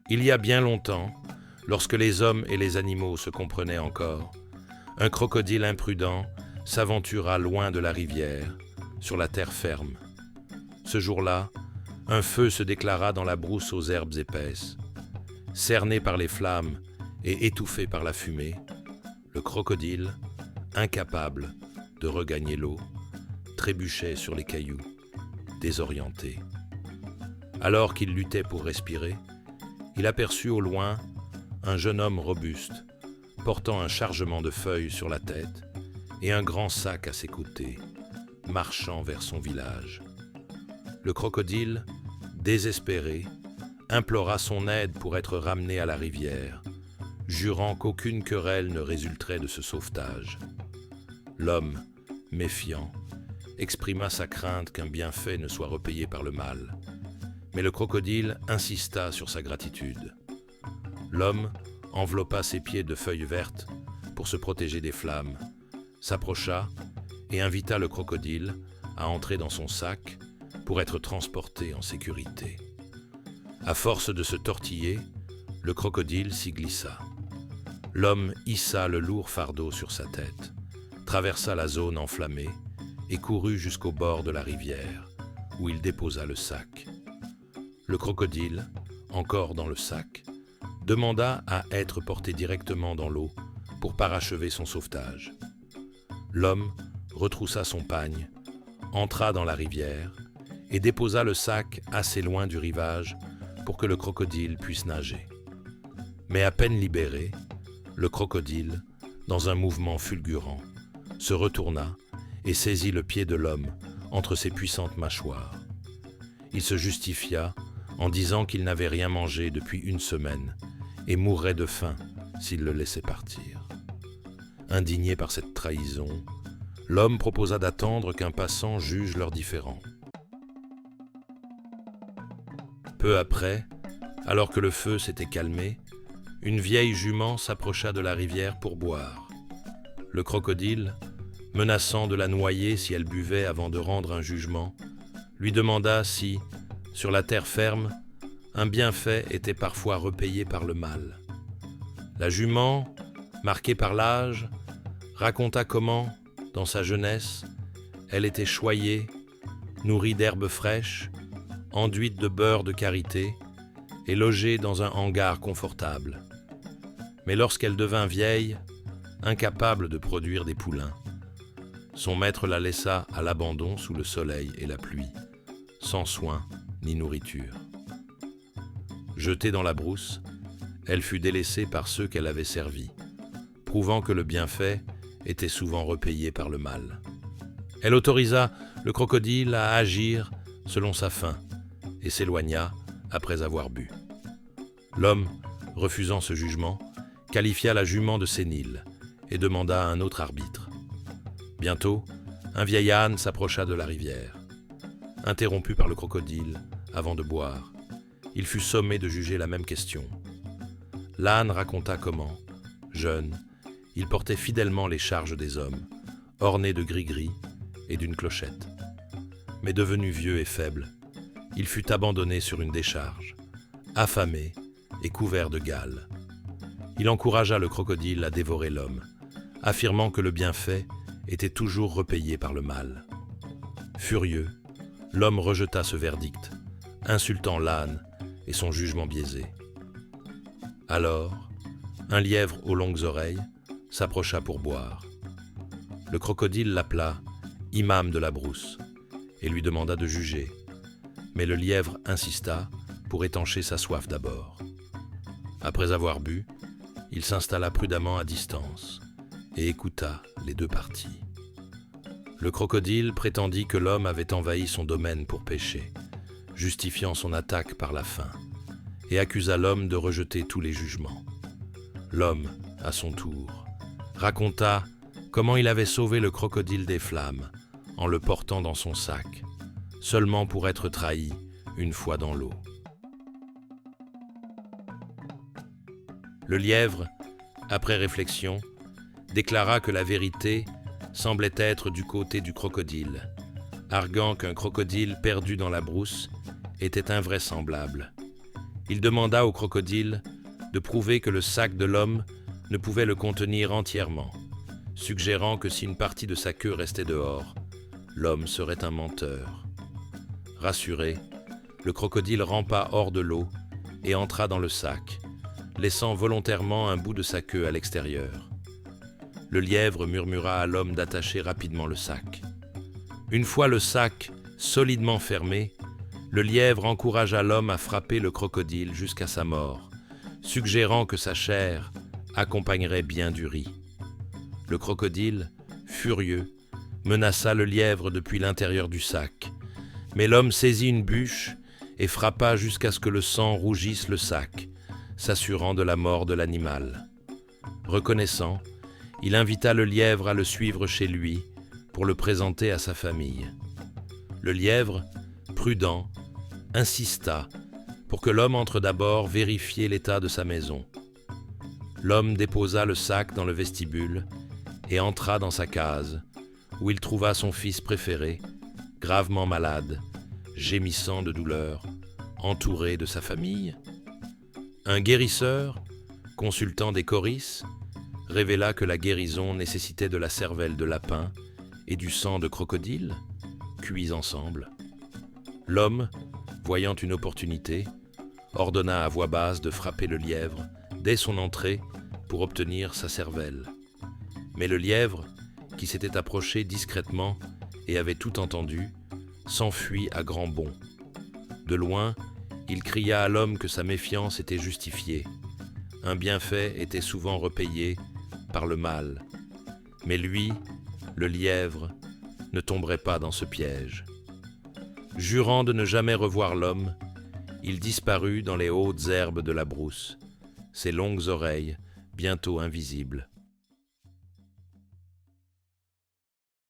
Il y a bien longtemps, lorsque les hommes et les animaux se comprenaient encore, un crocodile imprudent s'aventura loin de la rivière, sur la terre ferme. Ce jour-là, un feu se déclara dans la brousse aux herbes épaisses. Cerné par les flammes et étouffé par la fumée, le crocodile, incapable de regagner l'eau, trébuchait sur les cailloux, désorienté. Alors qu'il luttait pour respirer, il aperçut au loin un jeune homme robuste, portant un chargement de feuilles sur la tête et un grand sac à ses côtés, marchant vers son village. Le crocodile, désespéré, implora son aide pour être ramené à la rivière, jurant qu'aucune querelle ne résulterait de ce sauvetage. L'homme, méfiant, exprima sa crainte qu'un bienfait ne soit repayé par le mal. Mais le crocodile insista sur sa gratitude. L'homme enveloppa ses pieds de feuilles vertes pour se protéger des flammes, s'approcha et invita le crocodile à entrer dans son sac pour être transporté en sécurité. À force de se tortiller, le crocodile s'y glissa. L'homme hissa le lourd fardeau sur sa tête, traversa la zone enflammée et courut jusqu'au bord de la rivière, où il déposa le sac. Le crocodile, encore dans le sac, demanda à être porté directement dans l'eau pour parachever son sauvetage. L'homme retroussa son pagne, entra dans la rivière et déposa le sac assez loin du rivage pour que le crocodile puisse nager. Mais à peine libéré, le crocodile, dans un mouvement fulgurant, se retourna et saisit le pied de l'homme entre ses puissantes mâchoires. Il se justifia en disant qu'il n'avait rien mangé depuis une semaine et mourrait de faim s'il le laissait partir. Indigné par cette trahison, l'homme proposa d'attendre qu'un passant juge leur différend. Peu après, alors que le feu s'était calmé, une vieille jument s'approcha de la rivière pour boire. Le crocodile, menaçant de la noyer si elle buvait avant de rendre un jugement, lui demanda si, sur la terre ferme, un bienfait était parfois repayé par le mal. La jument, marquée par l'âge, raconta comment, dans sa jeunesse, elle était choyée, nourrie d'herbes fraîches, enduite de beurre de karité et logée dans un hangar confortable. Mais lorsqu'elle devint vieille, incapable de produire des poulains, son maître la laissa à l'abandon sous le soleil et la pluie, sans soin ni nourriture. Jetée dans la brousse, elle fut délaissée par ceux qu'elle avait servis, prouvant que le bienfait était souvent repayé par le mal. Elle autorisa le crocodile à agir selon sa faim et s'éloigna après avoir bu. L'homme, refusant ce jugement, qualifia la jument de sénile et demanda un autre arbitre. Bientôt, un vieil âne s'approcha de la rivière. Interrompu par le crocodile, avant de boire, il fut sommé de juger la même question. L'âne raconta comment, jeune, il portait fidèlement les charges des hommes, orné de gris-gris et d'une clochette. Mais devenu vieux et faible, il fut abandonné sur une décharge, affamé et couvert de gale. Il encouragea le crocodile à dévorer l'homme, affirmant que le bienfait était toujours repayé par le mal. Furieux, l'homme rejeta ce verdict, insultant l'âne et son jugement biaisé. Alors, un lièvre aux longues oreilles s'approcha pour boire. Le crocodile l'appela « imam de la brousse » et lui demanda de juger, mais le lièvre insista pour étancher sa soif d'abord. Après avoir bu, il s'installa prudemment à distance et écouta les deux parties. Le crocodile prétendit que l'homme avait envahi son domaine pour pêcher, justifiant son attaque par la faim, et accusa l'homme de rejeter tous les jugements. L'homme, à son tour, raconta comment il avait sauvé le crocodile des flammes en le portant dans son sac, seulement pour être trahi une fois dans l'eau. Le lièvre, après réflexion, déclara que la vérité semblait être du côté du crocodile, arguant qu'un crocodile perdu dans la brousse était invraisemblable Il demanda au crocodile de prouver que le sac de l'homme ne pouvait le contenir entièrement, suggérant que si une partie de sa queue restait dehors, l'homme serait un menteur. Rassuré, le crocodile rampa hors de l'eau et entra dans le sac, laissant volontairement un bout de sa queue à l'extérieur. Le lièvre murmura à l'homme d'attacher rapidement le sac. Une fois le sac solidement fermé, le lièvre encouragea l'homme à frapper le crocodile jusqu'à sa mort, suggérant que sa chair accompagnerait bien du riz. Le crocodile, furieux, menaça le lièvre depuis l'intérieur du sac, mais l'homme saisit une bûche et frappa jusqu'à ce que le sang rougisse le sac, s'assurant de la mort de l'animal. Reconnaissant, il invita le lièvre à le suivre chez lui pour le présenter à sa famille. Le lièvre, prudent, insista pour que l'homme entre d'abord vérifier l'état de sa maison. L'homme déposa le sac dans le vestibule et entra dans sa case, où il trouva son fils préféré, gravement malade, gémissant de douleur, entouré de sa famille. Un guérisseur, consultant des chorisses, révéla que la guérison nécessitait de la cervelle de lapin et du sang de crocodile, cuits ensemble. L'homme, voyant une opportunité, ordonna à voix basse de frapper le lièvre dès son entrée pour obtenir sa cervelle. Mais le lièvre, qui s'était approché discrètement et avait tout entendu, s'enfuit à grands bonds. De loin, il cria à l'homme que sa méfiance était justifiée. Un bienfait était souvent repayé par le mal. Mais lui, le lièvre, ne tomberait pas dans ce piège. Jurant de ne jamais revoir l'homme, il disparut dans les hautes herbes de la brousse, ses longues oreilles bientôt invisibles